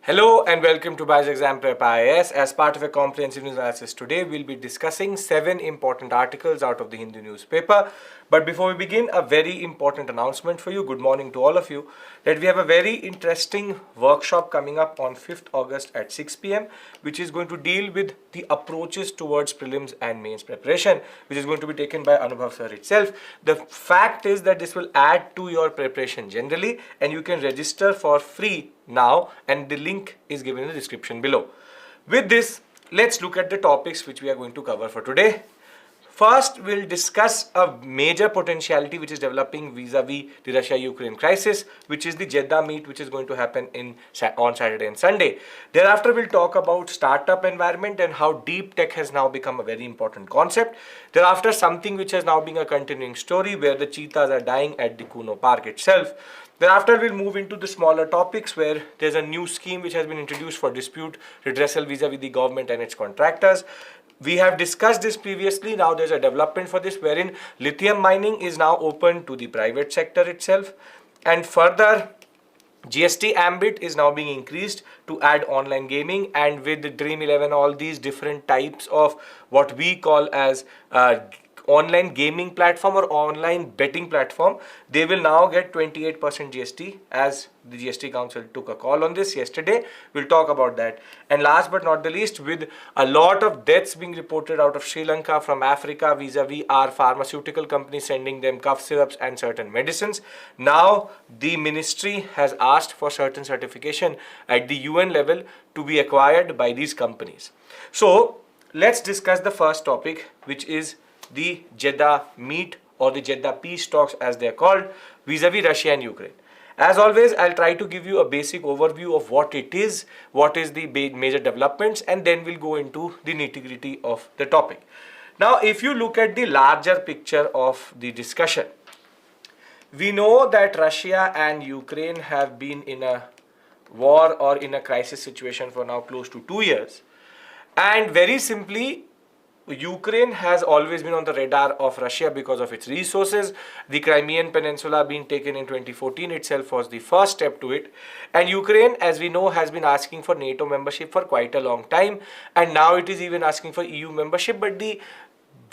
Hello and welcome to BYJU'S Exam Prep IAS. As part of a comprehensive news analysis today, we'll be discussing 7 important articles out of the Hindu newspaper. But before we begin, a very important announcement for you. Good morning to all of you. That we have a very interesting workshop coming up on 5th August at 6 p.m. which is going to deal with the approaches towards prelims and mains preparation, which is going to be taken by Anubhav sir itself. The fact is that this will add to your preparation generally, and you can register for free now, and the link is given in the description below. With this, let's look at the topics which we are going to cover for today. First, we'll discuss a major potentiality which is developing vis-a-vis the Russia-Ukraine crisis, which is the Jeddah meet which is going to happen on Saturday and Sunday. Thereafter, we'll talk about startup environment and how deep tech has now become a very important concept. Thereafter, something which has now been a continuing story where the cheetahs are dying at the Kuno Park itself. Thereafter, we'll move into the smaller topics where there's a new scheme which has been introduced for dispute redressal vis-a-vis the government and its contractors. We have discussed this previously. Now there's a development for this wherein lithium mining is now open to the private sector itself, and further GST ambit is now being increased to add online gaming, and with the Dream 11, all these different types of what we call as online gaming platform or online betting platform, they will now get 28% GST, as the GST Council took a call on this yesterday. We'll talk about that. And last but not the least, with a lot of deaths being reported out of Sri Lanka from Africa vis-a-vis our pharmaceutical companies sending them cough syrups and certain medicines, now the ministry has asked for certain certification at the UN level to be acquired by these companies. So let's discuss the first topic, which is the Jeddah meet or the Jeddah peace talks as they are called vis-a-vis Russia and Ukraine. As always, I'll try to give you a basic overview of what it is, what is the major developments, and then we'll go into the nitty-gritty of the topic. Now, if you look at the larger picture of the discussion, we know that Russia and Ukraine have been in a war or in a crisis situation for now close to 2 years. And very simply, Ukraine has always been on the radar of Russia because of its resources. The Crimean Peninsula being taken in 2014 itself was the first step to it. And Ukraine, as we know, has been asking for NATO membership for quite a long time. And now it is even asking for EU membership. But the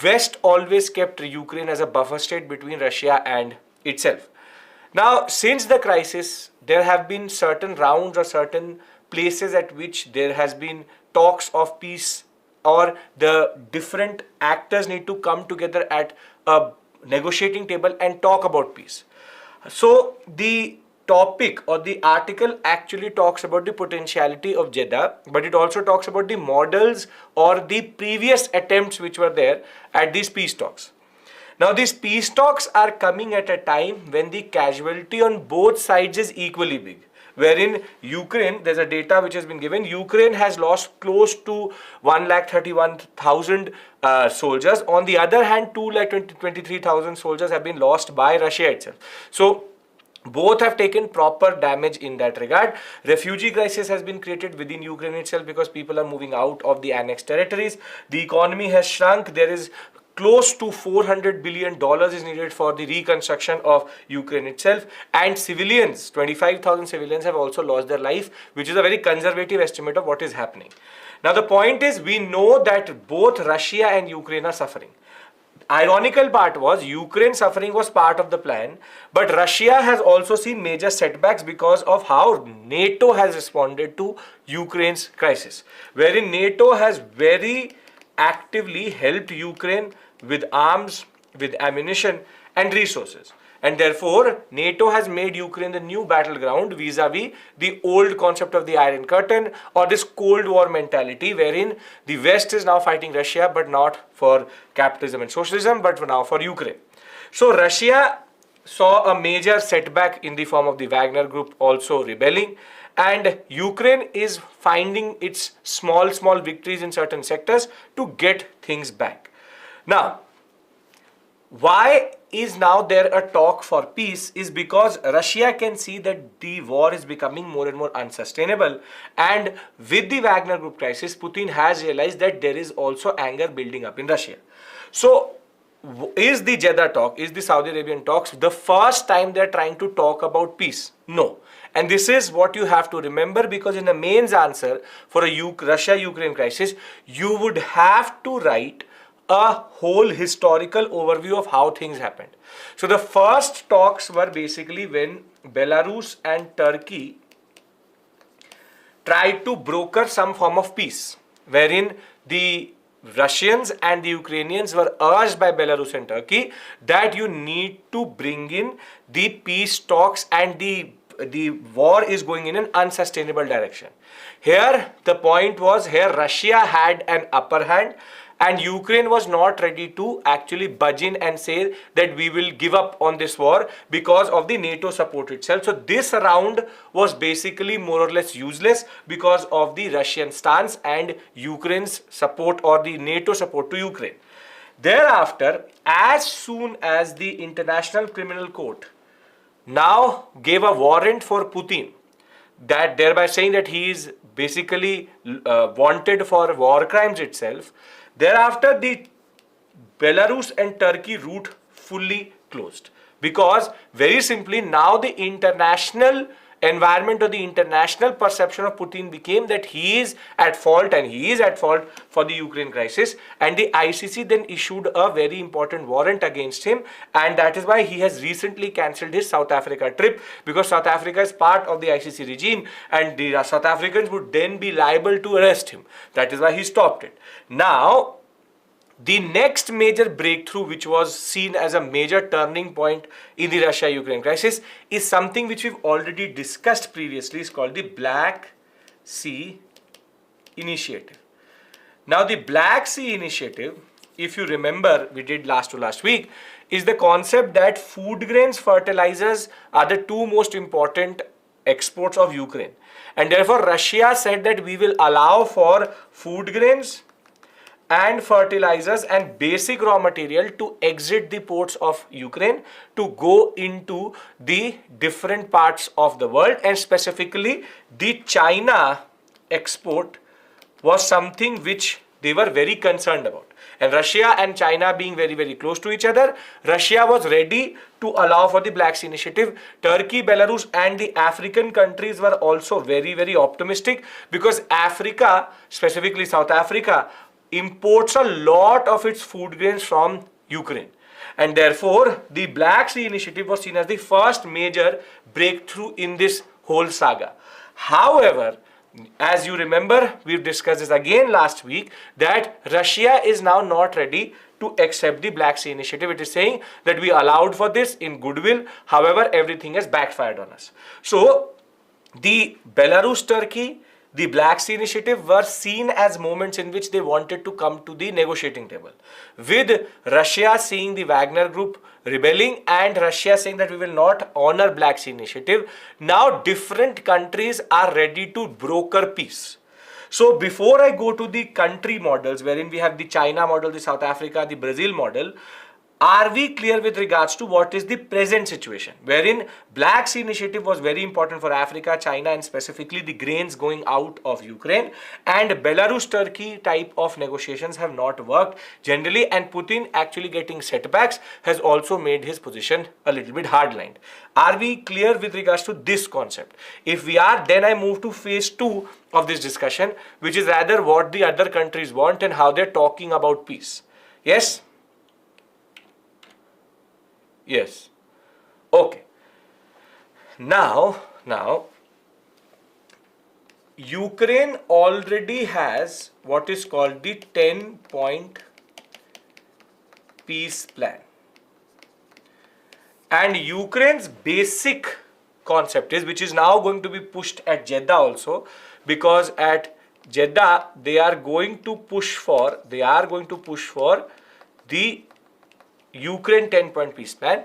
West always kept Ukraine as a buffer state between Russia and itself. Now, since the crisis, there have been certain rounds or certain places at which there has been talks of peace, or the different actors need to come together at a negotiating table and talk about peace. So the topic or the article actually talks about the potentiality of Jeddah, but it also talks about the models or the previous attempts which were there at these peace talks. Now these peace talks are coming at a time when the casualty on both sides is equally big. Wherein Ukraine, there's a data which has been given, Ukraine has lost close to 1,31,000 soldiers. On the other hand, 2,23,000 soldiers have been lost by Russia itself. So both have taken proper damage in that regard. Refugee crisis has been created within Ukraine itself because people are moving out of the annexed territories. The economy has shrunk. There is close to $400 billion is needed for the reconstruction of Ukraine itself, and civilians, 25,000 civilians have also lost their life, which is a very conservative estimate of what is happening. Now the point is, we know that both Russia and Ukraine are suffering. Ironical part was Ukraine suffering was part of the plan, but Russia has also seen major setbacks because of how NATO has responded to Ukraine's crisis, wherein NATO has very actively helped Ukraine with arms, with ammunition and resources. And therefore, NATO has made Ukraine the new battleground vis-a-vis the old concept of the Iron Curtain or this Cold War mentality, wherein the West is now fighting Russia, but not for capitalism and socialism, but now for Ukraine. So Russia saw a major setback in the form of the Wagner group also rebelling, and Ukraine is finding its small victories in certain sectors to get things back. Now, why is now there a talk for peace is because Russia can see that the war is becoming more and more unsustainable, and with the Wagner group crisis, Putin has realized that there is also anger building up in Russia. So is the Jeddah talk, is the Saudi Arabian talks the first time they're trying to talk about peace? No. And this is what you have to remember, because in the mains answer for a Russia-Ukraine crisis, you would have to write a whole historical overview of how things happened. So the first talks were basically when Belarus and Turkey tried to broker some form of peace, wherein the Russians and the Ukrainians were urged by Belarus and Turkey that you need to bring in the peace talks, and the war is going in an unsustainable direction. Here the point was, here Russia had an upper hand and Ukraine was not ready to actually budge in and say that we will give up on this war because of the NATO support itself. So this round was basically more or less useless because of the Russian stance and Ukraine's support, or the NATO support to Ukraine. Thereafter, as soon as the International Criminal Court now gave a warrant for Putin, that thereby saying that he is basically wanted for war crimes itself, thereafter the Belarus and Turkey route fully closed, because very simply now the international environment or the international perception of Putin became that he is at fault, and he is at fault for the Ukraine crisis, and the ICC then issued a very important warrant against him, and that is why he has recently cancelled his South Africa trip, because South Africa is part of the ICC regime and the South Africans would then be liable to arrest him. That is why he stopped it. Now, the next major breakthrough, which was seen as a major turning point in the Russia-Ukraine crisis, is something which we've already discussed previously. It's called the Black Sea Initiative. Now, the Black Sea Initiative, if you remember, we did last week, is the concept that food grains, fertilizers are the two most important exports of Ukraine. And therefore, Russia said that we will allow for food grains and fertilizers and basic raw material to exit the ports of Ukraine to go into the different parts of the world, and specifically the China export was something which they were very concerned about. And Russia and China being very, very close to each other, Russia was ready to allow for the Black Sea Initiative. Turkey, Belarus and the African countries were also very, very optimistic, because Africa, specifically South Africa, imports a lot of its food grains from Ukraine, and therefore the Black Sea Initiative was seen as the first major breakthrough in this whole saga. However, as you remember, we've discussed this again last week, that Russia is now not ready to accept the Black Sea Initiative. It is saying that we allowed for this in goodwill, however everything has backfired on us. So the Belarus, Turkey, the Black Sea Initiative were seen as moments in which they wanted to come to the negotiating table. With Russia seeing the Wagner group rebelling and Russia saying that we will not honor Black Sea Initiative, now different countries are ready to broker peace. So before I go to the country models, wherein we have the China model, the South Africa, the Brazil model, are we clear with regards to what is the present situation, wherein Black Sea Initiative was very important for Africa, China, and specifically the grains going out of Ukraine, and Belarus-Turkey type of negotiations have not worked generally, and Putin actually getting setbacks has also made his position a little bit hardlined. Are we clear with regards to this concept? If we are, then I move to phase 2 of this discussion, which is rather what the other countries want and how they're talking about peace. Yes? Yes. Okay. Now, Ukraine already has what is called the 10-point peace plan. And Ukraine's basic concept is, which is now going to be pushed at Jeddah also, because at Jeddah they are going to push for the Ukraine 10-point peace plan.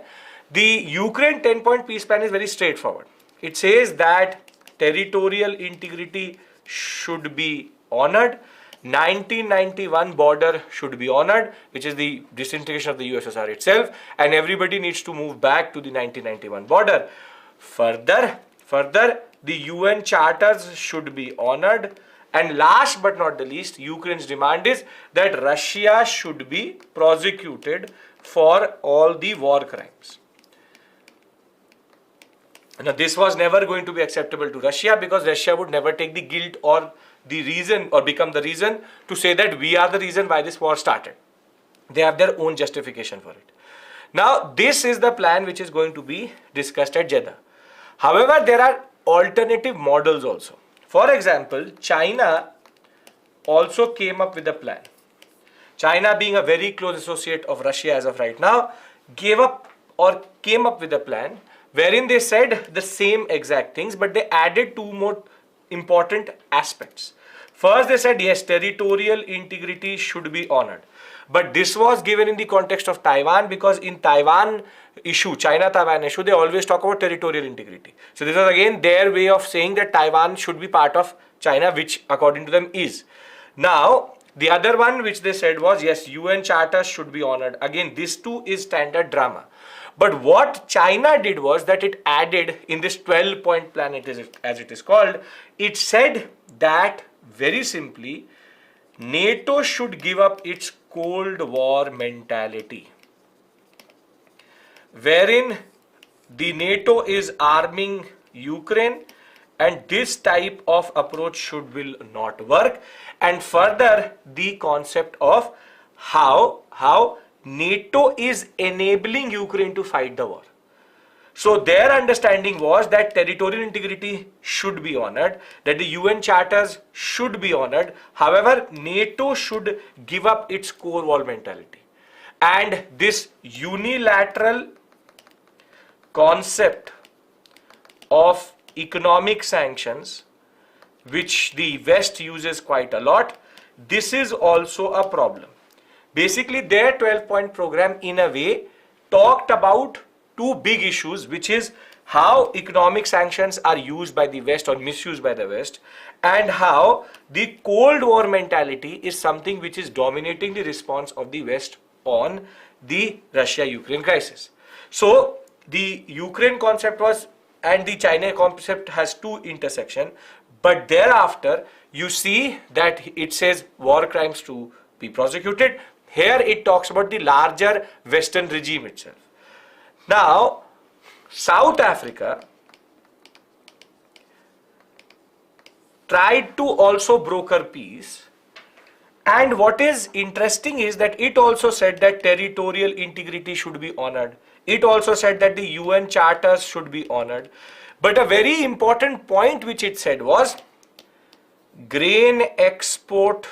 The Ukraine 10-point peace plan is very straightforward. It says that territorial integrity should be honored, 1991 border should be honored, which is the disintegration of the USSR itself, and everybody needs to move back to the 1991 border. Further, the UN charters should be honored, and last but not the least, Ukraine's demand is that Russia should be prosecuted for all the war crimes. Now, this was never going to be acceptable to Russia because Russia would never take the guilt or the reason or become the reason to say that we are the reason why this war started. They have their own justification for it. Now, this is the plan which is going to be discussed at Jeddah. However, there are alternative models also. For example, China also came up with a plan. China, being a very close associate of Russia as of right now, came up with a plan wherein they said the same exact things, but they added two more important aspects. First, they said yes, territorial integrity should be honored. But this was given in the context of Taiwan, because in Taiwan issue, China-Taiwan issue, they always talk about territorial integrity. So this was again their way of saying that Taiwan should be part of China, which according to them is. Now, the other one which they said was, yes, UN charters should be honored. Again, this too is standard drama. But what China did was that it added in this 12-point plan, as it is called, it said that very simply, NATO should give up its Cold War mentality, wherein the NATO is arming Ukraine, and this type of approach will not work. And further, the concept of how NATO is enabling Ukraine to fight the war. So their understanding was that territorial integrity should be honored, that the UN charters should be honored. However, NATO should give up its core war mentality. And this unilateral concept of economic sanctions, which the West uses quite a lot, this is also a problem. Basically, their 12-point program in a way talked about two big issues, which is how economic sanctions are used by the West or misused by the West, and how the Cold War mentality is something which is dominating the response of the West on the Russia-Ukraine crisis. So the Ukraine concept was, and the China concept has two intersections, but thereafter you see that it says war crimes to be prosecuted. Here it talks about the larger Western regime itself. Now, South Africa tried to also broker peace, and what is interesting is that it also said that territorial integrity should be honored. It also said that the UN charters should be honored. But a very important point which it said was grain export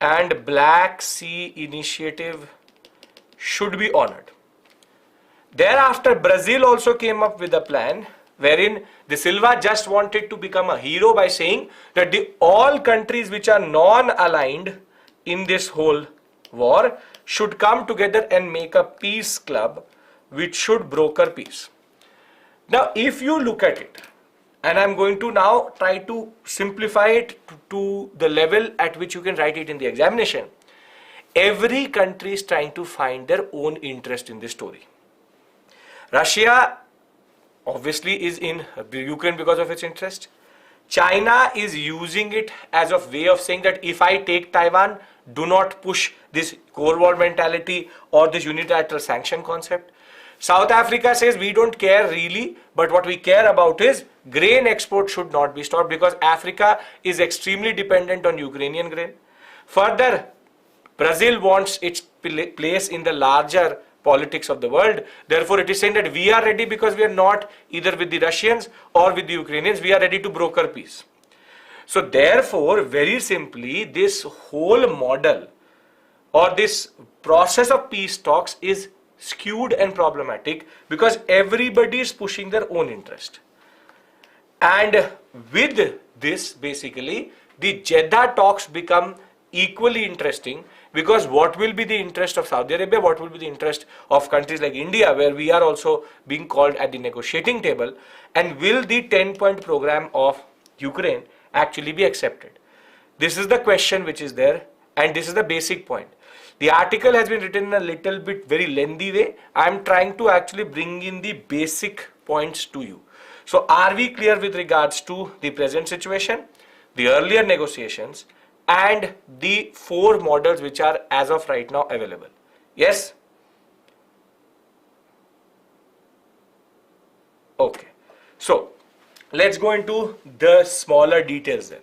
and Black Sea initiative should be honored. Thereafter, Brazil also came up with a plan wherein De Silva just wanted to become a hero by saying that all countries which are non-aligned in this whole war should come together and make a peace club which should broker peace. Now, if you look at it, and I'm going to now try to simplify it to the level at which you can write it in the examination, every country is trying to find their own interest in this story. Russia obviously is in Ukraine because of its interest. China is using it as a way of saying that if I take Taiwan, do not push this Cold War mentality or this unilateral sanction concept. South Africa says we don't care really, but what we care about is grain export should not be stopped because Africa is extremely dependent on Ukrainian grain. Further, Brazil wants its place in the larger politics of the world. Therefore, it is saying that we are ready because we are not either with the Russians or with the Ukrainians. We are ready to broker peace. So therefore, very simply, this whole model or this process of peace talks is skewed and problematic because everybody is pushing their own interest. And with this, basically, the Jeddah talks become equally interesting because what will be the interest of Saudi Arabia, what will be the interest of countries like India, where we are also being called at the negotiating table, and will the 10-point program of Ukraine actually be accepted? This is the question which is there, and this is the basic point. The article has been written in a little bit very lengthy way. I am trying to actually bring in the basic points to you. So are we clear with regards to the present situation, the earlier negotiations, and the 4 models which are as of right now available? Yes? Okay, so let's go into the smaller details then.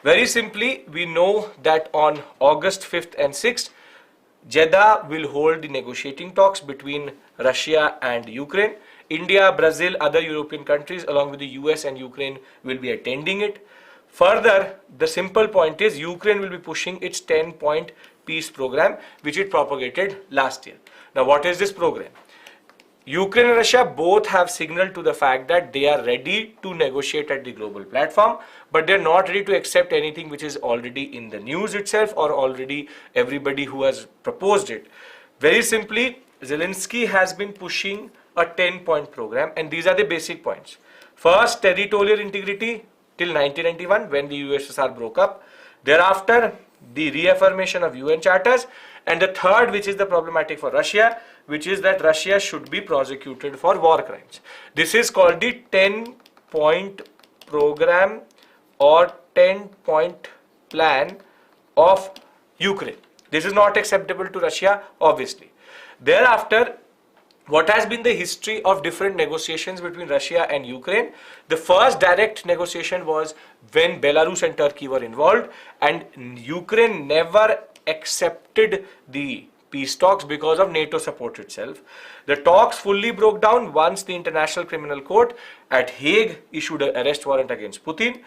Very simply, we know that on August 5th and 6th, Jeddah will hold the negotiating talks between Russia and Ukraine. India, Brazil, other European countries along with the US and Ukraine will be attending it. Further, the simple point is Ukraine will be pushing its 10-point peace program which it propagated last year. Now, what is this program? Ukraine and Russia both have signaled to the fact that they are ready to negotiate at the global platform, but they're not ready to accept anything which is already in the news itself or already everybody who has proposed it. Very simply, Zelensky has been pushing a 10-point program, and these are the basic points. First, territorial integrity till 1991 when the USSR broke up. Thereafter, the reaffirmation of UN charters, and the third, which is the problematic for Russia, which is that Russia should be prosecuted for war crimes. This is called the 10-point program or 10-point plan of Ukraine. This is not acceptable to Russia, obviously. Thereafter, what has been the history of different negotiations between Russia and Ukraine? The first direct negotiation was when Belarus and Turkey were involved, and Ukraine never accepted the peace talks because of NATO support itself. The talks fully broke down once the International Criminal Court at Hague issued an arrest warrant against Putin.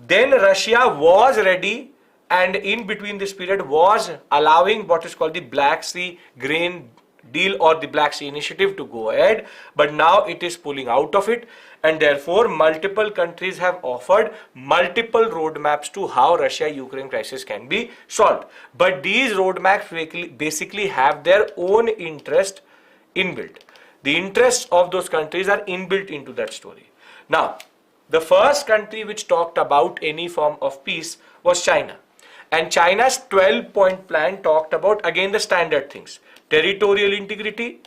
Then Russia was ready, and in between this period was allowing what is called the Black Sea Grain Deal or the Black Sea Initiative to go ahead, but now it is pulling out of it, and therefore multiple countries have offered multiple roadmaps to how Russia-Ukraine crisis can be solved. But these roadmaps basically have their own interest inbuilt. The interests of those countries are inbuilt into that story. Now, the first country which talked about any form of peace was China. And China's 12-point plan talked about again the standard things: territorial integrity,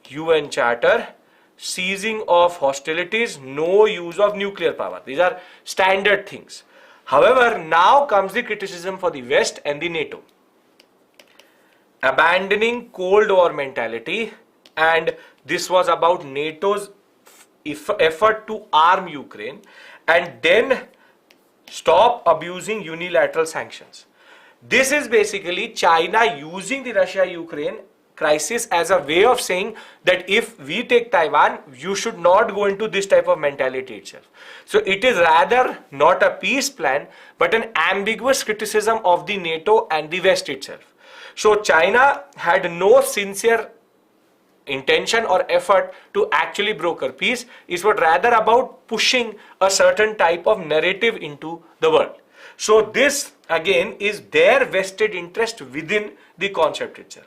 UN Charter, ceasing of hostilities, no use of nuclear power. These are standard things. However, now comes the criticism for the West and the NATO. Abandoning Cold War mentality, and this was about NATO's effort to arm Ukraine, and then stop abusing unilateral sanctions. This is basically China using the Russia-Ukraine crisis as a way of saying that if we take Taiwan, you should not go into this type of mentality itself. So it is rather not a peace plan, but an ambiguous criticism of the NATO and the West itself. So China had no sincere intention or effort to actually broker peace. It was rather about pushing a certain type of narrative into the world. So this again is their vested interest within the concept itself.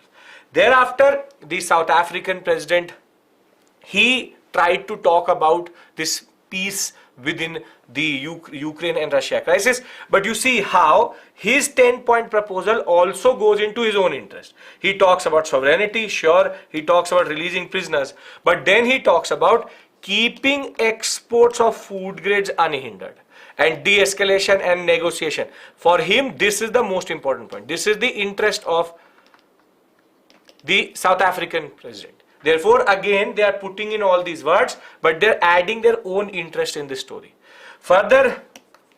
Thereafter, the South African president, he tried to talk about this peace within the Ukraine and Russia crisis, but you see how his 10-point proposal also goes into his own interest. He talks about sovereignty, sure, he talks about releasing prisoners, but then he talks about keeping exports of food grades unhindered and de-escalation and negotiation. For him, this is the most important point. This is the interest of the South African president. Therefore, again, they are putting in all these words, but they're adding their own interest in this story. Further,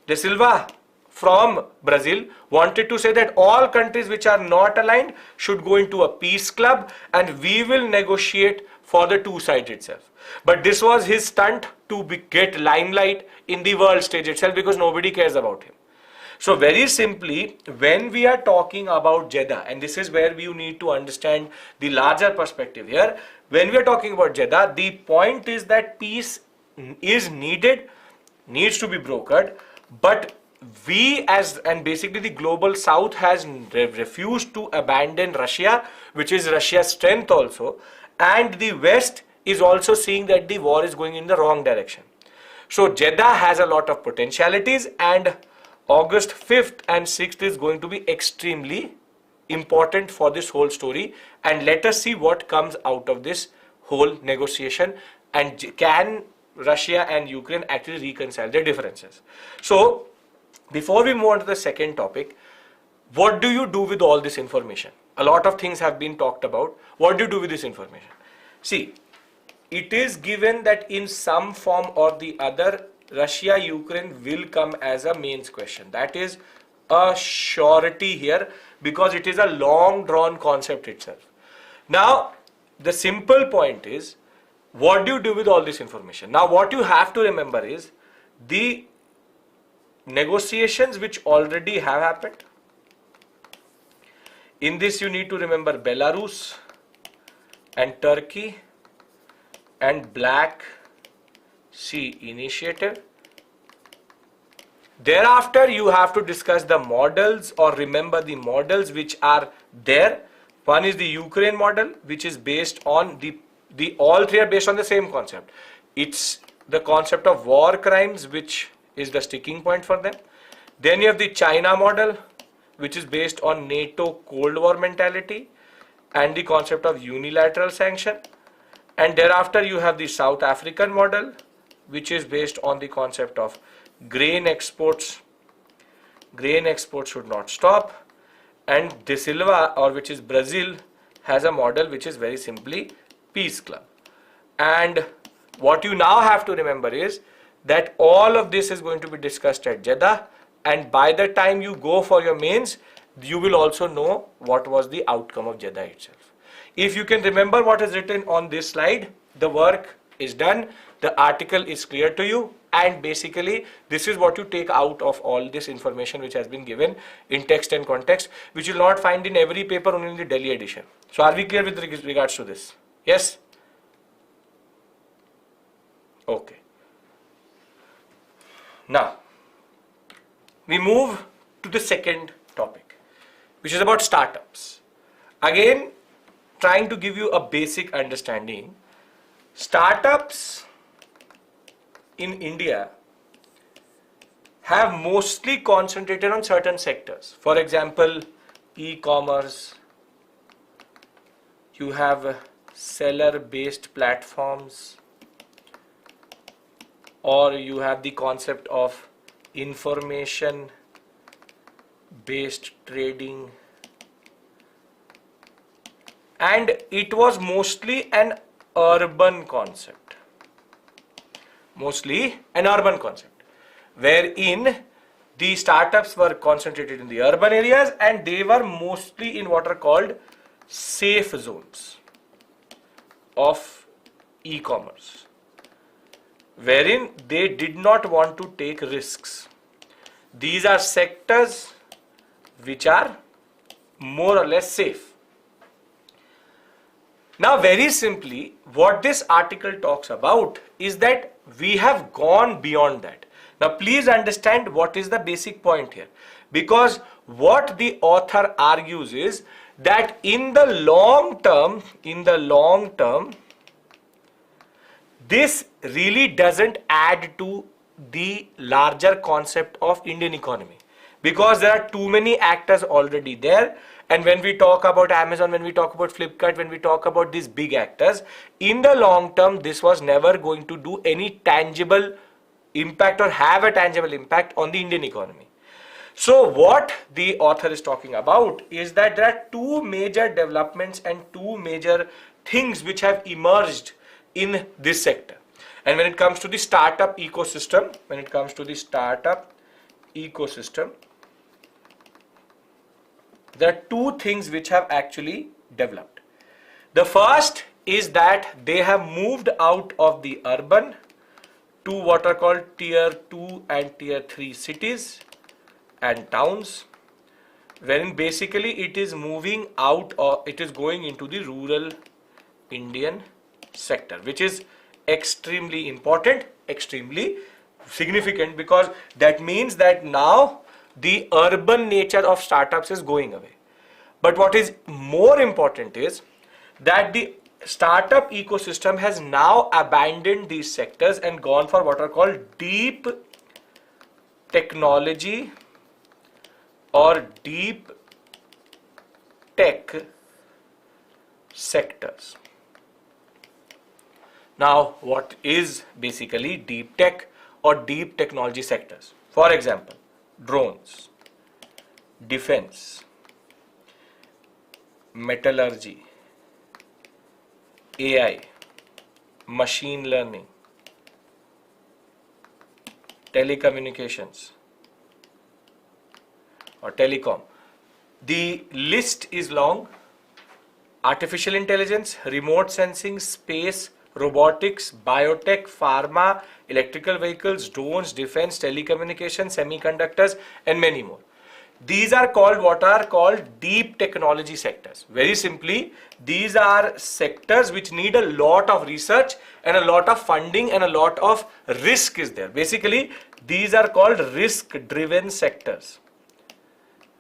De Silva from Brazil wanted to say that all countries which are not aligned should go into a peace club and we will negotiate for the two sides itself. But this was his stunt to get limelight in the world stage itself because nobody cares about him. So very simply, when we are talking about Jeddah, and this is where you need to understand the larger perspective here, when we are talking about Jeddah, the point is that peace is needed, needs to be brokered, but we and basically the global South has refused to abandon Russia, which is Russia's strength also, and the West is also seeing that the war is going in the wrong direction. So Jeddah has a lot of potentialities, and August 5th and 6th is going to be extremely important for this whole story, and let us see what comes out of this whole negotiation, and can Russia and Ukraine actually reconcile their differences. So before we move on to the second topic, what do you do with all this information? A lot of things have been talked about. What do you do with this information? See, it is given that in some form or the other, Russia-Ukraine will come as a mains question. That is a surety here because it is a long drawn concept itself. Now, the simple point is, what do you do with all this information? Now, what you have to remember is the negotiations which already have happened. In this, you need to remember Belarus and Turkey and Black Sea Initiative. Thereafter, you have to discuss the models or remember the models which are there. One is the Ukraine model, which is based on all three are based on the same concept. It's the concept of war crimes, which is the sticking point for them. Then you have the China model, which is based on NATO Cold War mentality and the concept of unilateral sanction. And thereafter, you have the South African model, which is based on the concept of grain exports. Grain exports should not stop. And De Silva, or which is Brazil, has a model which is very simply Peace Club. And what you now have to remember is that all of this is going to be discussed at Jeddah, and by the time you go for your mains, you will also know what was the outcome of Jeddah itself. If you can remember what is written on this slide, the work is done, the article is clear to you, and basically this is what you take out of all this information which has been given in text and context, which you will not find in every paper, only in the Delhi edition. So are we clear with regards to this? Yes? Okay. Now, we move to the second topic, which is about startups. Again, trying to give you a basic understanding. Startups in India have mostly concentrated on certain sectors. For example, e-commerce, you have seller-based platforms, or you have the concept of information-based trading. And it was mostly an urban concept. Mostly an urban concept, wherein the startups were concentrated in the urban areas and they were mostly in what are called safe zones of e-commerce, wherein they did not want to take risks. These are sectors which are more or less safe. Now, very simply, what this article talks about is that we have gone beyond that. Now, please understand what is the basic point here, because what the author argues is that in the long term, this really doesn't add to the larger concept of Indian economy, because there are too many actors already there. And when we talk about Amazon, when we talk about Flipkart, when we talk about these big actors, in the long term, this was never going to do any tangible impact or have a tangible impact on the Indian economy. So what the author is talking about is that there are two major developments and two major things which have emerged in this sector. And when it comes to the startup ecosystem, there are two things which have actually developed. The first is that they have moved out of the urban to what are called tier 2 and tier 3 cities and towns, wherein basically it is moving out or it is going into the rural Indian sector, which is extremely important, extremely significant, because that means that now the urban nature of startups is going away. But what is more important is that the startup ecosystem has now abandoned these sectors and gone for what are called deep technology or deep tech sectors. Now, what is basically deep tech or deep technology sectors? For example, drones, defense, metallurgy, AI, machine learning, telecommunications or telecom. The list is long. Artificial intelligence, remote sensing, space, robotics, biotech, pharma, electrical vehicles, drones, defense, telecommunications, semiconductors, and many more. These are called what are called deep technology sectors. Very simply, these are sectors which need a lot of research and a lot of funding and a lot of risk is there. Basically, these are called risk-driven sectors.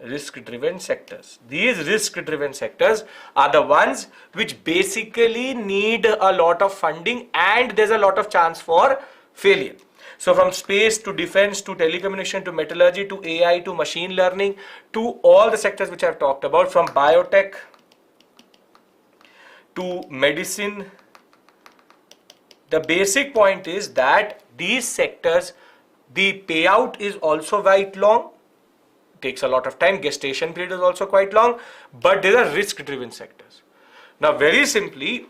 Risk-driven sectors. These risk-driven sectors are the ones which basically need a lot of funding and there's a lot of chance for failure. So from space to defense to telecommunication to metallurgy to AI to machine learning to all the sectors which I've talked about, from biotech to medicine, the basic point is that these sectors, the payout is also quite long. Takes a lot of time, gestation period is also quite long, but these are risk driven sectors. Now very simply,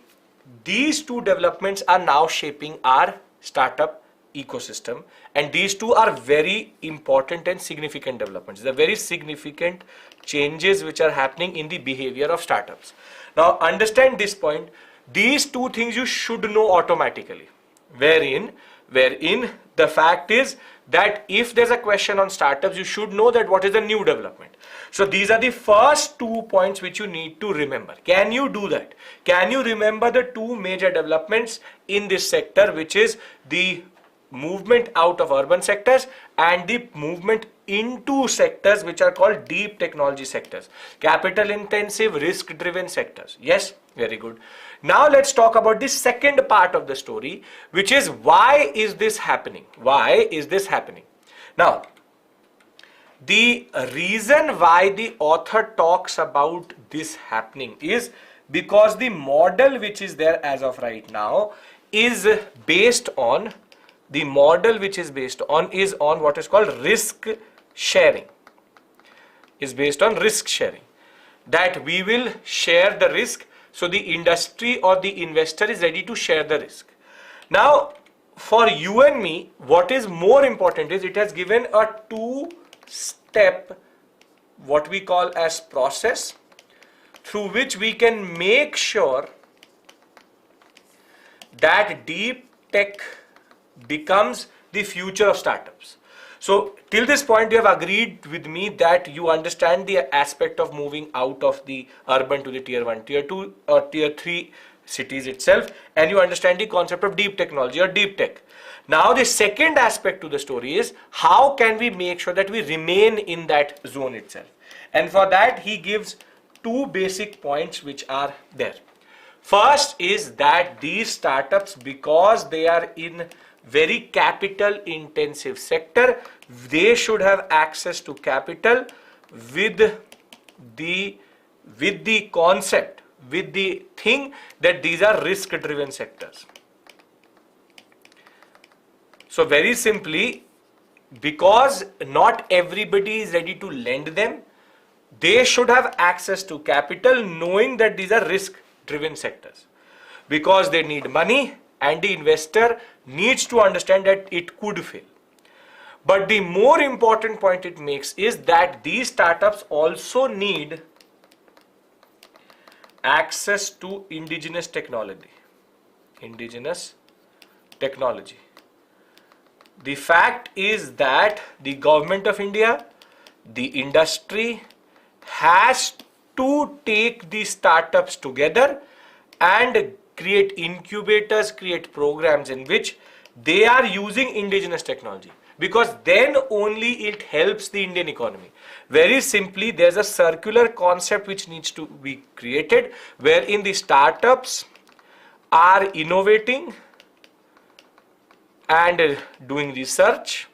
these two developments are now shaping our startup ecosystem, and these two are very important and significant developments. They're very significant changes which are happening in the behavior of startups. Now understand this point, these two things you should know automatically, wherein the fact is that if there's a question on startups, you should know that what is the new development. So these are the first 2 points which you need to remember. Can you do that? Can you remember the two major developments in this sector, which is the movement out of urban sectors and the movement into sectors which are called deep technology sectors, capital intensive, risk driven sectors? Yes, very good. Now let's talk about the second part of the story, which is why is this happening? Why is this happening? Now, the reason why the author talks about this happening is because the model which is there as of right now is based on what is called risk sharing. Is based on risk sharing, that we will share the risk. So the industry or the investor is ready to share the risk. Now for you and me, what is more important is it has given a 2-step what we call as process through which we can make sure that deep tech becomes the future of startups. So till this point you have agreed with me that you understand the aspect of moving out of the urban to the tier 1, tier 2 or tier 3 cities itself, and you understand the concept of deep technology or deep tech. Now the second aspect to the story is how can we make sure that we remain in that zone itself, and for that he gives 2 basic points which are there. First is that these startups, because they are in very capital intensive sector, they should have access to capital with the concept, with the thing that these are risk driven sectors. So very simply, because not everybody is ready to lend them, they should have access to capital knowing that these are risk driven sectors, because they need money and the investor needs to understand that it could fail. But the more important point it makes is that these startups also need access to indigenous technology. The fact is that the government of India, the industry has to take these startups together and create incubators, create programs in which they are using indigenous technology, because then only it helps the Indian economy. Very simply, there's a circular concept which needs to be created, wherein the startups are innovating and doing research,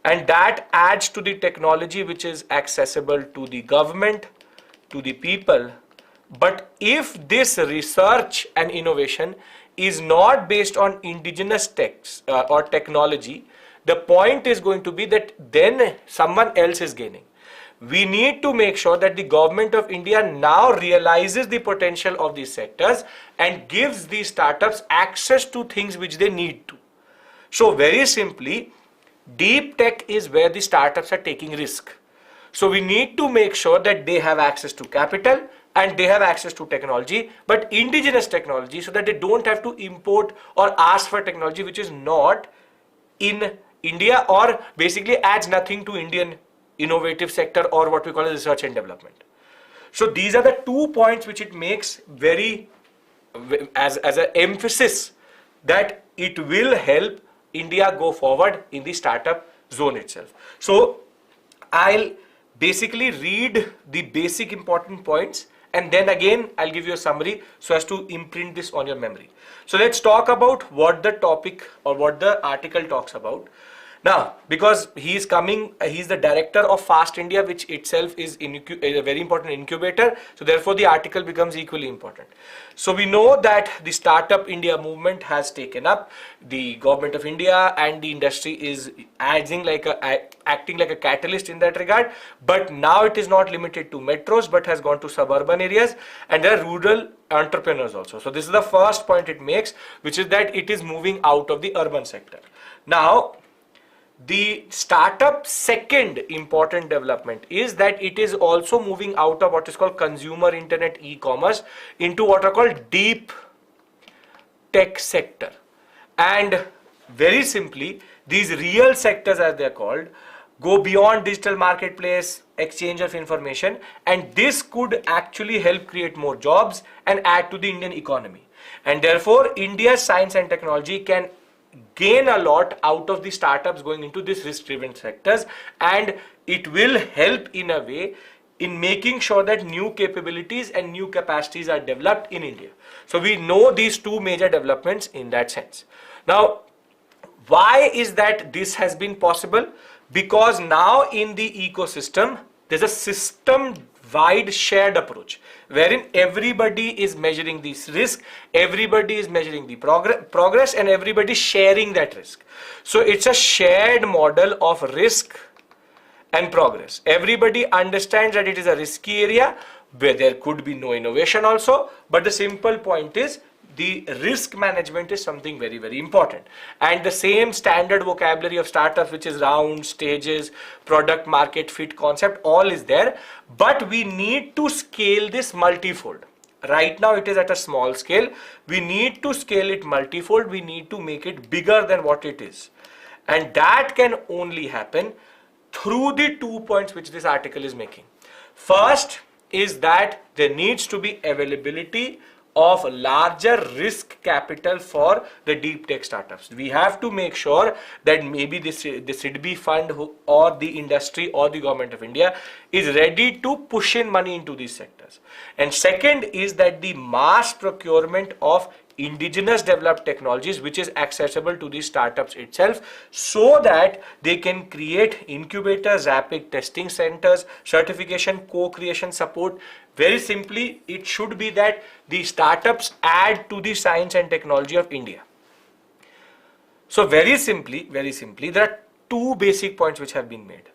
and that adds to the technology which is accessible to the government, to the people. But if this research and innovation is not based on indigenous techs or technology, the point is going to be that then someone else is gaining. we need to make sure that the government of India now realizes the potential of these sectors and gives these startups access to things which they need to. So very simply, deep tech is where the startups are taking risk. So we need to make sure that they have access to capital and they have access to technology, but indigenous technology, so that they don't have to import or ask for technology which is not in India or basically adds nothing to Indian innovative sector or what we call as research and development. So these are the 2 points which it makes very as an emphasis that it will help India go forward in the startup zone itself. So I'll basically read the basic important points and then again I'll give you a summary so as to imprint this on your memory. So let's talk about what the topic or what the article talks about. Now, because he's the director of Fast India, which itself is a very important incubator. So therefore the article becomes equally important. So we know that the Startup India movement has taken up. The government of India and the industry is acting like a catalyst in that regard. But now it is not limited to metros, but has gone to suburban areas, and there are rural entrepreneurs also. So this is the first point it makes, which is that it is moving out of the urban sector. Now, the startup second important development is that it is also moving out of what is called consumer internet e-commerce into what are called deep tech sector. And very simply, these real sectors, as they are called, go beyond digital marketplace, exchange of information, and this could actually help create more jobs and add to the Indian economy. And therefore, India's science and technology can gain a lot out of the startups going into this risk-driven sectors, and it will help in a way in making sure that new capabilities and new capacities are developed in India. So we know these two major developments in that sense. Now, why is that this has been possible? Because now in the ecosystem, there's a system-wide shared approach wherein everybody is measuring this risk, everybody is measuring the progress, and everybody is sharing that risk. So it's a shared model of risk and progress. Everybody understands that it is a risky area where there could be no innovation also, but the simple point is the risk management is something very, very important. And the same standard vocabulary of startups, which is round, stages, product market fit concept, all is there. But we need to scale this multifold. Right now it is at a small scale. We need to scale it multifold. We need to make it bigger than what it is. And that can only happen through the 2 points which this article is making. First is that there needs to be availability of larger risk capital for the deep tech startups. We have to make sure that maybe the SIDBI fund or the industry or the government of India is ready to push in money into these sectors. And second is that the mass procurement of indigenous developed technologies which is accessible to these startups itself, so that they can create incubators, rapid testing centers, certification, co-creation support. Very simply, it should be that the startups add to the science and technology of India. So very simply, there are two basic points which have been made.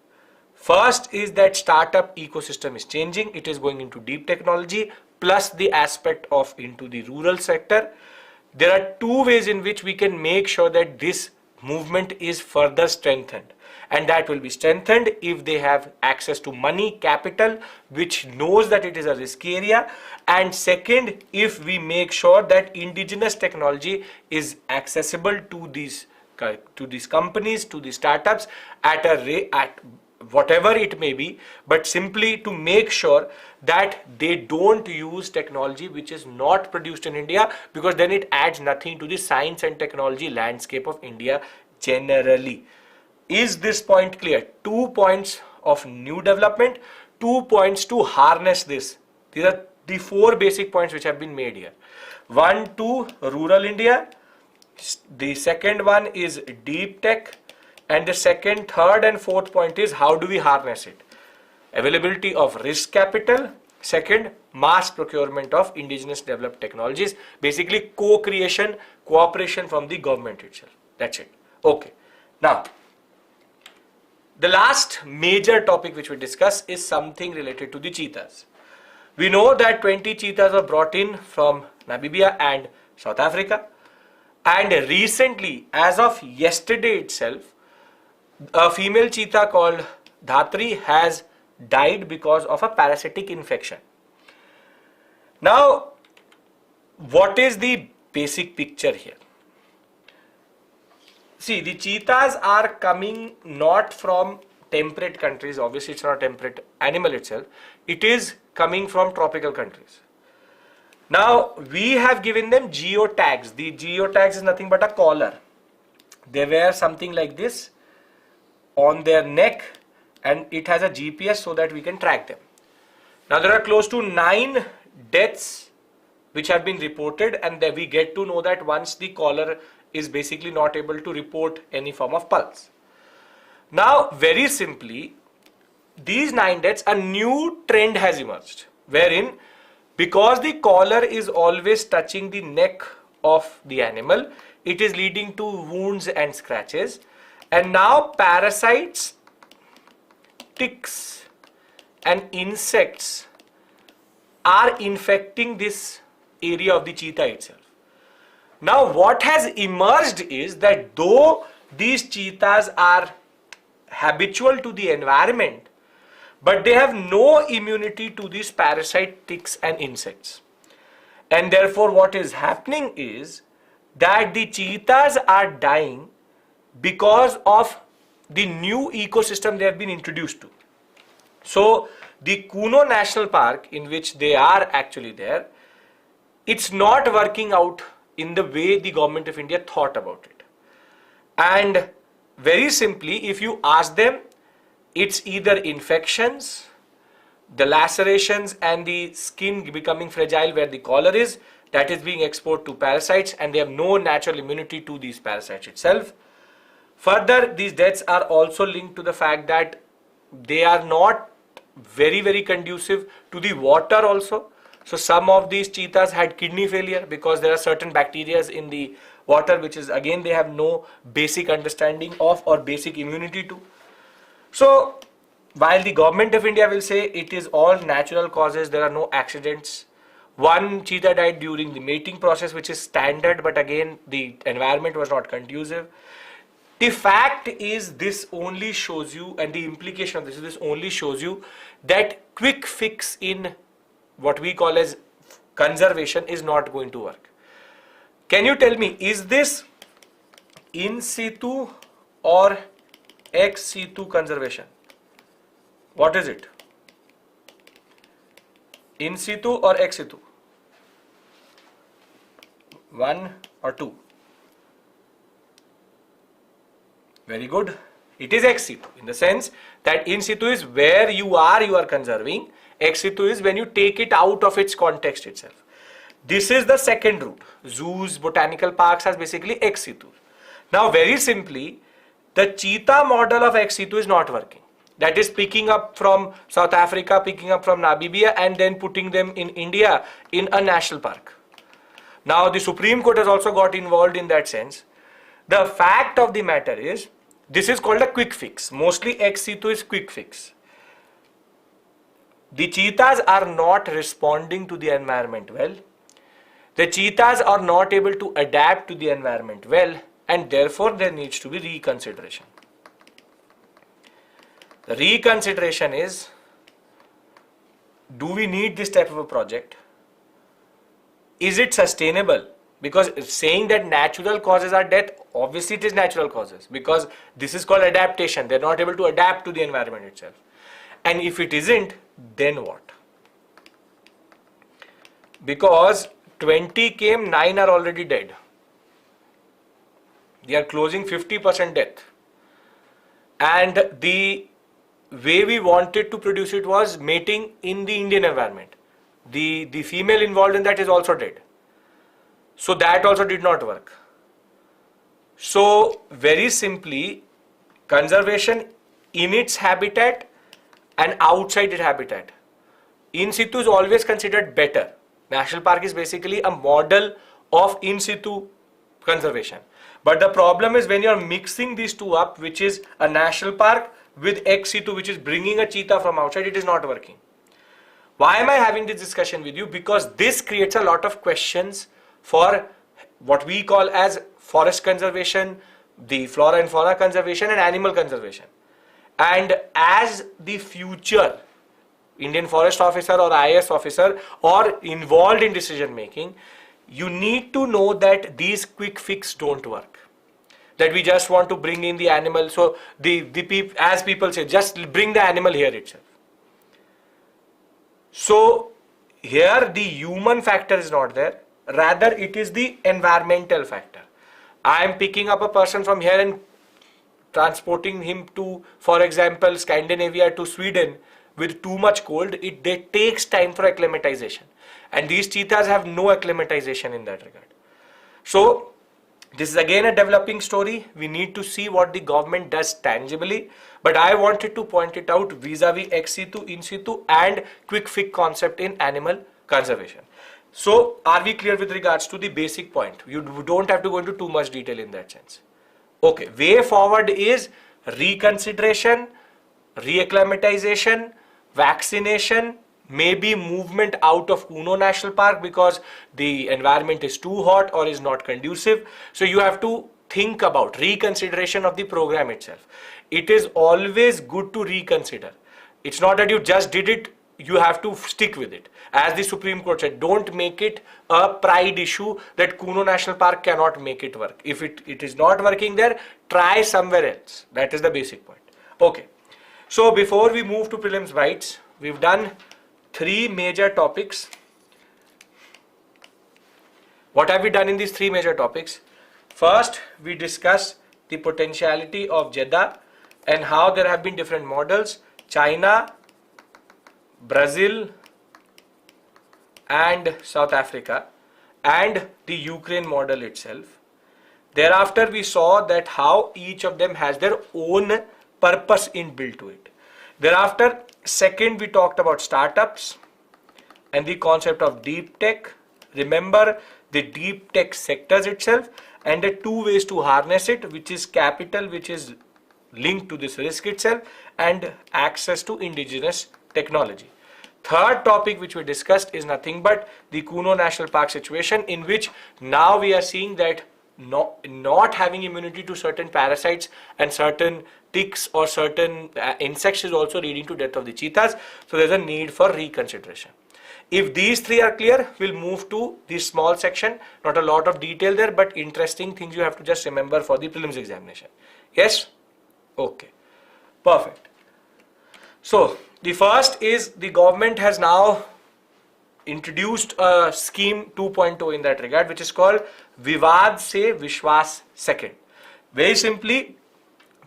First is that startup ecosystem is changing. It is going into deep technology plus the aspect of into the rural sector. There are two ways in which we can make sure that this movement is further strengthened. And that will be strengthened if they have access to money, capital, which knows that it is a risky area. And second, if we make sure that indigenous technology is accessible to these companies, to these startups at a rate, at whatever it may be, but simply to make sure that they don't use technology which is not produced in India, because then it adds nothing to the science and technology landscape of India generally. Is this point clear? 2 points of new development, 2 points to harness this. These are the 4 basic points which have been made here. 1 to rural India. The second one is deep tech. And the second, third and fourth point is how do we harness it? Availability of risk capital. Second, mass procurement of indigenous developed technologies. Basically co-creation, cooperation from the government itself. That's it. Okay. Now, The last major topic which we discuss is something related to the cheetahs. We know that 20 cheetahs were brought in from Namibia and South Africa, and recently, as of yesterday itself, a female cheetah called Dhatri has died because of a parasitic infection. Now, what is the basic picture here? See, the cheetahs are coming not from temperate countries. Obviously, it's not a temperate animal itself. It is coming from tropical countries. Now, we have given them geotags. The geotags is nothing but a collar. They wear something like this on their neck, and it has a GPS so that we can track them. Now, there are close to 9 deaths which have been reported, and then we get to know that once the collar is basically not able to report any form of pulse. Now, very simply, these 9 deaths, a new trend has emerged, wherein because the collar is always touching the neck of the animal, it is leading to wounds and scratches, and now parasites, ticks and insects are infecting this area of the cheetah itself. Now, what has emerged is that though these cheetahs are habitual to the environment, but they have no immunity to these parasite, ticks and insects. And therefore, what is happening is that the cheetahs are dying because of the new ecosystem they have been introduced to. So, the Kuno National Park, in which they are actually there, it's not working out in the way the government of India thought about it. And very simply, if you ask them, it's either infections, the lacerations and the skin becoming fragile where the collar is, that is being exposed to parasites, and they have no natural immunity to these parasites itself. Further, these deaths are also linked to the fact that they are not very conducive to the water also. So some of these cheetahs had kidney failure because there are certain bacteria in the water which is again they have no basic understanding of or basic immunity to. So while the government of India will say it is all natural causes, there are no accidents. One cheetah died during the mating process, which is standard, but again the environment was not conducive. The fact is, this only shows you, and the implication of this only shows you that quick fix in what we call as conservation is not going to work. Can you tell me, is this in situ or ex situ conservation? What is it? In situ or ex situ? One or two? Very good. It is ex situ in the sense that in situ is where you are conserving. Ex situ is when you take it out of its context itself. This is the second route. Zoos, botanical parks has basically ex situ. Now very simply, the cheetah model of ex situ is not working. That is picking up from South Africa, picking up from Namibia and then putting them in India in a national park. Now the Supreme Court has also got involved in that sense. The fact of the matter is, this is called a quick fix. Mostly ex situ is quick fix. The cheetahs are not responding to the environment well. The cheetahs are not able to adapt to the environment well, and therefore there needs to be reconsideration. The reconsideration is, do we need this type of a project? Is it sustainable? Because saying that natural causes are death, obviously it is natural causes, because this is called adaptation. They are not able to adapt to the environment itself. And if it isn't, then what? Because 20 came, 9 are already dead. They are closing 50% death. And the way we wanted to produce it was mating in the Indian environment. The female involved in that is also dead. So that also did not work. So very simply, conservation in its habitat and outside its habitat. In situ is always considered better. National park is basically a model of in situ conservation. But the problem is when you are mixing these two up, which is a national park with ex situ, which is bringing a cheetah from outside, it is not working. Why am I having this discussion with you? Because this creates a lot of questions for what we call as forest conservation, the flora and fauna conservation, and animal conservation. And as the future Indian forest officer or IAS officer or involved in decision making, you need to know that these quick fix don't work. That we just want to bring in the animal, so as people say, just bring the animal here itself. So here the human factor is not there, rather it is the environmental factor. I am picking up a person from here and transporting him to, for example, Scandinavia to Sweden with too much cold. It takes time for acclimatization, and these cheetahs have no acclimatization in that regard. So this is again a developing story. We need to see what the government does tangibly, but I wanted to point it out vis-a-vis ex situ, in situ and quick fix concept in animal conservation. So are we clear with regards to the basic point? You don't have to go into too much detail in that sense. Okay, way forward is reconsideration, reacclimatization, vaccination, maybe movement out of Kuno National Park because the environment is too hot or is not conducive. So you have to think about reconsideration of the program itself. It is always good to reconsider. It's not that you just did it, you have to stick with it. As the Supreme Court said, don't make it a pride issue that Kuno National Park cannot make it work. If it is not working there, try somewhere else. That is the basic point. Okay. So before we move to Prelims Bytes, we've done 3 major topics. What have we done in these 3 major topics? First, we discussed the potentiality of Jeddah and how there have been different models: China, Brazil, and South Africa, and the Ukraine model itself. Thereafter, we saw that how each of them has their own purpose inbuilt to it. Thereafter, second, we talked about startups and the concept of deep tech. Remember the deep tech sectors itself and the 2 ways to harness it, which is capital, which is linked to this risk itself, and access to indigenous technology. Third topic which we discussed is nothing but the Kuno National Park situation, in which now we are seeing that not having immunity to certain parasites and certain ticks or certain insects is also leading to death of the cheetahs. So there's a need for reconsideration. If these 3 are clear, we'll move to this small section. Not a lot of detail there, but interesting things you have to just remember for the prelims examination. Yes? Okay. Perfect. So the first is the government has now introduced a scheme 2.0 in that regard, which is called Vivad Se Vishwas Second. Very simply,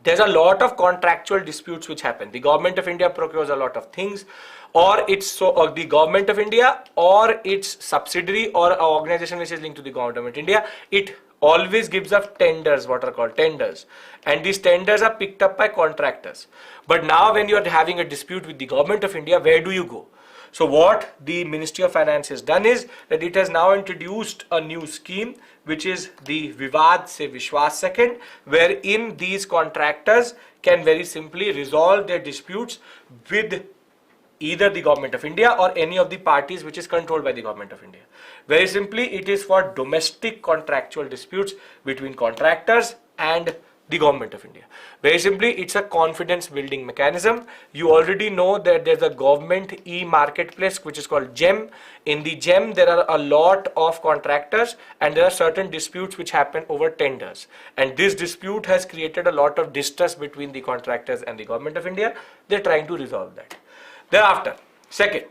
there's a lot of contractual disputes which happen. The government of India procures a lot of things, or the government of India or its subsidiary or an organization which is linked to the government of India, it always gives up tenders, what are called tenders, and these tenders are picked up by contractors. But now when you are having a dispute with the government of India, where do you go? So what the Ministry of Finance has done is that it has now introduced a new scheme, which is the Vivad Se Vishwas Second, wherein these contractors can very simply resolve their disputes with either the government of India or any of the parties which is controlled by the government of India. Very simply, it is for domestic contractual disputes between contractors and the government of India. Very simply, it's a confidence building mechanism. You already know that there's a government e-marketplace which is called GEM. In the GEM, there are a lot of contractors and there are certain disputes which happen over tenders. And this dispute has created a lot of distrust between the contractors and the government of India. They're trying to resolve that. Thereafter, second,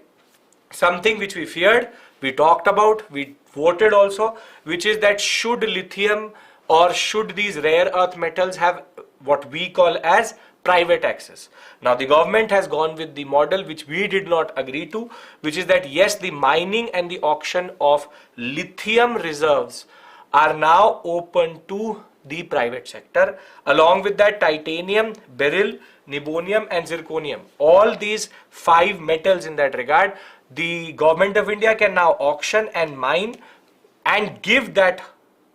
something which we feared, we talked about, we voted also, which is that should lithium or should these rare earth metals have what we call as private access. Now the government has gone with the model which we did not agree to, which is that yes, the mining and the auction of lithium reserves are now open to the private sector. Along with that, titanium, beryl, nibonium and zirconium, all these 5 metals in that regard, the government of India can now auction and mine and give that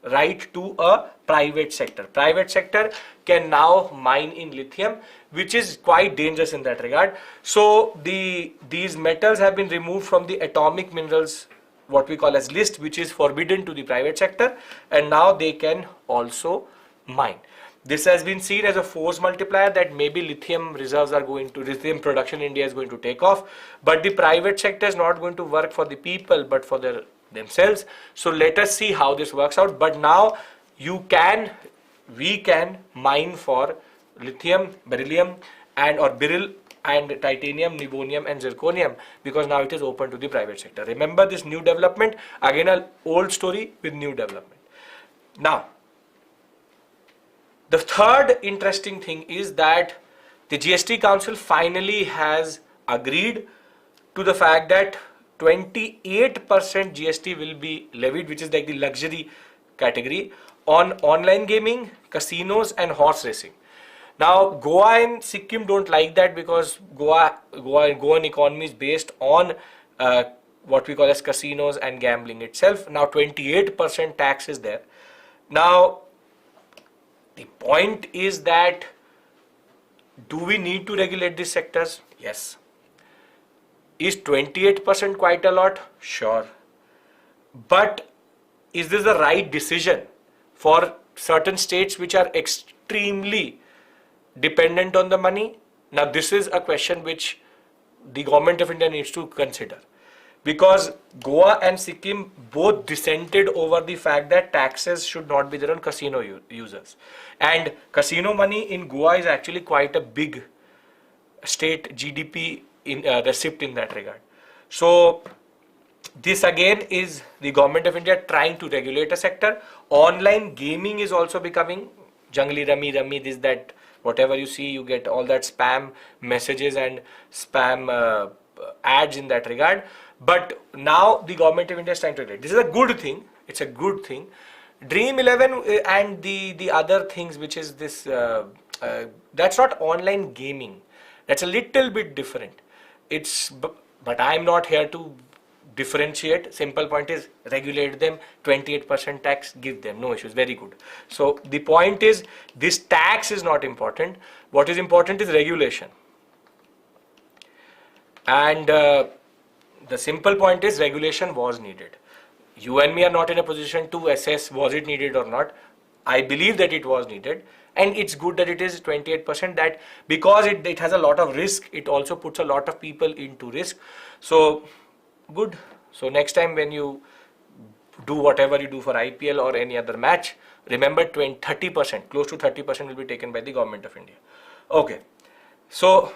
right to a private sector. Private sector can now mine in lithium, which is quite dangerous in that regard. So these metals have been removed from the atomic minerals, what we call as list, which is forbidden to the private sector, and now they can also mine. This has been seen as a force multiplier that maybe lithium reserves are going to, lithium production in India is going to take off, but the private sector is not going to work for the people but for themselves. So let us see how this works out. But now we can mine for lithium, beryllium, or beryl and titanium, nibonium and zirconium, because now it is open to the private sector. Remember this new development, again an old story with new development. Now, the third interesting thing is that the GST Council finally has agreed to the fact that 28% GST will be levied, which is like the luxury category, on online gaming, casinos and horse racing. Now, Goa and Sikkim don't like that because Goan economy is based on what we call as casinos and gambling itself. Now, 28% tax is there. Now, the point is that, do we need to regulate these sectors? Yes. Is 28% quite a lot? Sure. But is this the right decision for certain states which are extremely dependent on the money? Now, this is a question which the government of India needs to consider, because Goa and Sikkim both dissented over the fact that taxes should not be there on casino users. And casino money in Goa is actually quite a big state GDP receipt in that regard. So this again is the government of India trying to regulate a sector. Online gaming is also becoming jungly rummy, this, that, whatever you see, you get all that spam messages and spam ads in that regard. But now the government of India is trying to regulate. This is a good thing. It's a good thing. Dream 11 and the other things, which is this, that's not online gaming. That's a little bit different. But I'm not here to differentiate. Simple point is regulate them, 28% tax, give them, no issues, very good. So the point is, this tax is not important. What is important is regulation. And the simple point is regulation was needed. You and me are not in a position to assess was it needed or not. I believe that it was needed, and it's good that it is 28%, that because it has a lot of risk, it also puts a lot of people into risk. So good. So next time when you do whatever you do for IPL or any other match, remember 30%, close to 30% will be taken by the government of India. Okay. So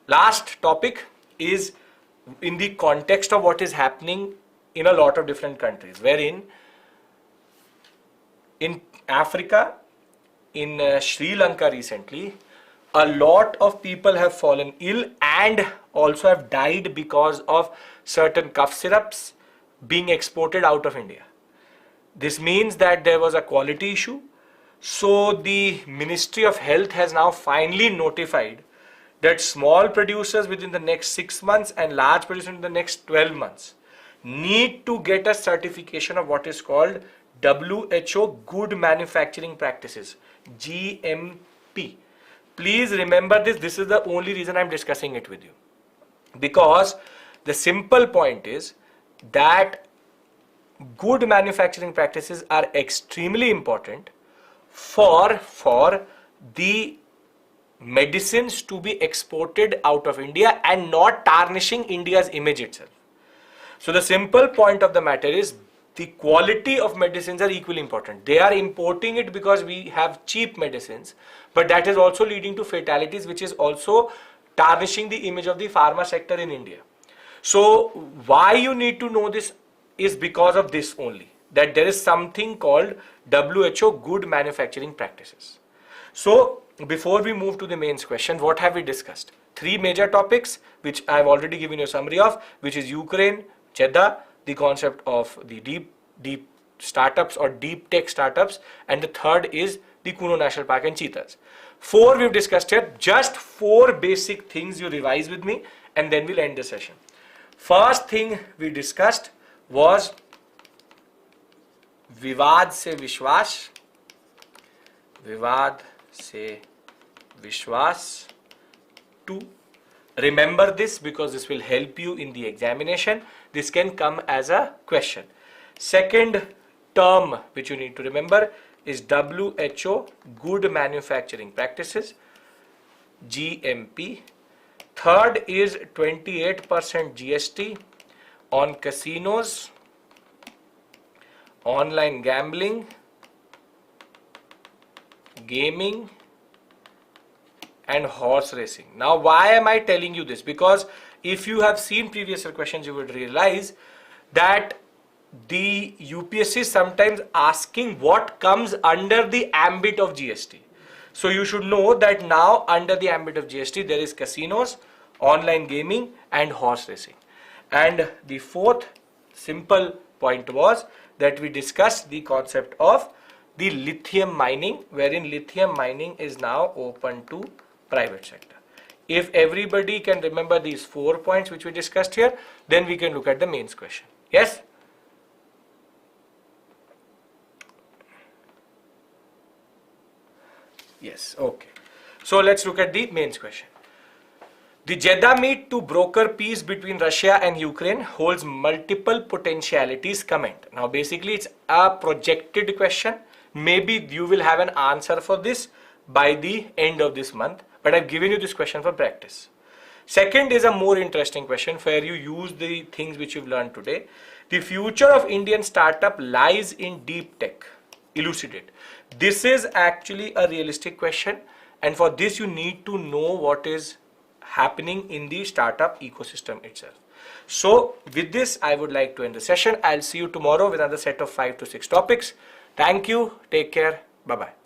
last topic is in the context of what is happening in a lot of different countries, wherein in Africa, in Sri Lanka recently, a lot of people have fallen ill and also have died because of certain cough syrups being exported out of India. This means that there was a quality issue. So the Ministry of Health has now finally notified that small producers within the next 6 months and large producers in the next 12 months need to get a certification of what is called WHO Good Manufacturing Practices, GMP. Please remember this. This is the only reason I'm discussing it with you, because the simple point is that good manufacturing practices are extremely important for the medicines to be exported out of India and not tarnishing India's image itself. So the simple point of the matter is the quality of medicines are equally important. They are importing it because we have cheap medicines, but that is also leading to fatalities, which is also tarnishing the image of the pharma sector in India. So why you need to know this is because of this only, that there is something called WHO Good Manufacturing Practices. So before we move to the mains question, what have we discussed? 3 major topics, which I have already given you a summary of, which is Ukraine, Jeddah, the concept of the deep startups or deep tech startups, and the third is the Kuno National Park and cheetahs. 4 we've discussed here. Just 4 basic things you revise with me, and then we'll end the session. First thing we discussed was Vivad se Vishwas. Vivad se Vishwas 2. Remember this because this will help you in the examination. This can come as a question. Second term which you need to remember is WHO, Good Manufacturing Practices, GMP. Third is 28% GST on casinos, online gambling, gaming, and horse racing. Now, why am I telling you this? Because if you have seen previous questions, you would realize that the UPSC is sometimes asking what comes under the ambit of GST. So you should know that now under the ambit of GST there is casinos, online gaming, and horse racing. And the fourth simple point was that we discussed the concept of the lithium mining, wherein lithium mining is now open to private sector. If everybody can remember these 4 points which we discussed here, then we can look at the mains question. Yes? Yes, okay. So let's look at the mains question. The Jeddah meet to broker peace between Russia and Ukraine holds multiple potentialities. Comment. Now basically it's a projected question. Maybe you will have an answer for this by the end of this month, but I've given you this question for practice. Second is a more interesting question where you use the things which you've learned today. The future of Indian startup lies in deep tech. Elucidate. This is actually a realistic question, and for this you need to know what is happening in the startup ecosystem itself. So with this I would like to end the session. I'll see you tomorrow with another set of 5 to 6 topics. Thank you. Take care. Bye bye.